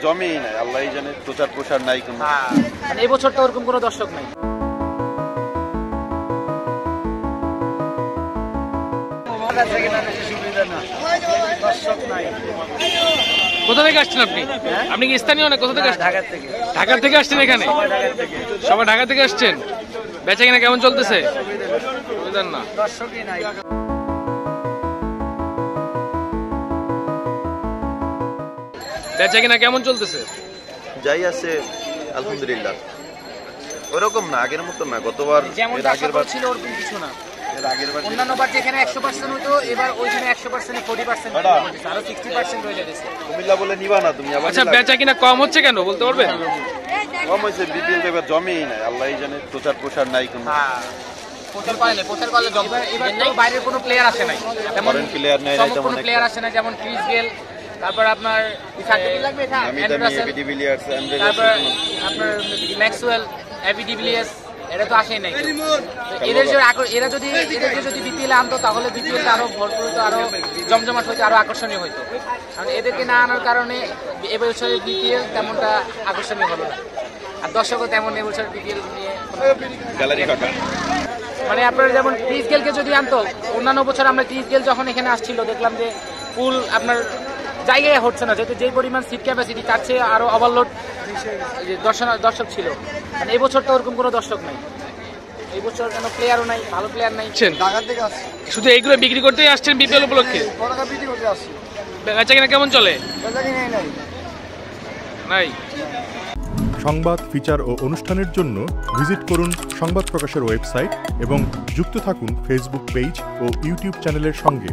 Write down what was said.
জমেই নাই, আল্লাহ জানে, প্রচার প্রসার নাই কোনো। এই বছর তো ওরকম কোনো দর্শক নাই। কোথা থেকে আসছেন আপনি? আপনি কি স্থানীয় না? কোথা থেকে আসছেন? ঢাকা থেকে আসছেন এখানে? সবাই ঢাকা থেকে আসছেন। বেচা কিনা কেমন চলতেছে? না, দর্শকই নাই। বেচা কিনা কেমন চলতেছে? যাই আছে আলহামদুলিল্লাহ, ওরকম না, আগের মতো না। গতবার যেমন আগের বার ছিল ওরকম কিছু না। অন্যান্য বার যেখানে 100% হতো, এবার ওইখানে 100% 40% আরো 60% রয়ে যাচ্ছে। কুমিল্লা বলে নিবা না তুমি? আচ্ছা, বেচা কিনা কম হচ্ছে কেন বলতে পারবেন? কম হয়েছে, বিপিএল তো এবার জমেই নাই, আল্লাহ জানে, প্রচার প্রসার নাই কোনো। প্রচার করলে এবার তো বাইরের কোনো প্লেয়ার আসে নাই, তেমন প্লেয়ার নাই, কোনো প্লেয়ার আসে না। যেমন ক্রিস গেল, তারপর আপনার তারপর আপনার ম্যাক্সওয়েল, এবি ডিভিলিয়ার্স, এরা তো আসেই নাই। এরা যদি বিপিএল আনতো তাহলে বিপিএলটা আরো ভরপুর হতো, আরো জমজমাট হতো, আরো আকর্ষণীয় হতো। কারণ এদেরকে না আনার কারণে এবছরের বিপিএল তেমনটা আকর্ষণীয় হলো না, আর দর্শকও তেমন এবছর বিপিএল নিয়ে মানে আপনার যেমন ক্রিস গেলকে যদি আনতো, অন্যান্য বছর আমরা ক্রিস গেল যখন এখানে আসছিল দেখলাম যে ফুল আপনার জায়গায় হচ্ছে না, যেহেতু যে পরিমাণ সিট ক্যাপাসিটি তার চেয়ে আরো ওভারলোড দর্শক ছিল। মানে এই বছর তো ওরকম কোনো দর্শক নাই, এই বছর কোনো প্লেয়ারও নাই, ভালো প্লেয়ার নাই। শুধু এইগুলো বিক্রি করতেই আসছেন বিপিএল উপলক্ষে? বেচা কিনা কেমন চলে? নাই। সংবাদ, ফিচার ও অনুষ্ঠানের জন্য ভিজিট করুন সংবাদ প্রকাশের ওয়েবসাইট এবং যুক্ত থাকুন ফেসবুক পেজ ও ইউটিউব চ্যানেলের সঙ্গে।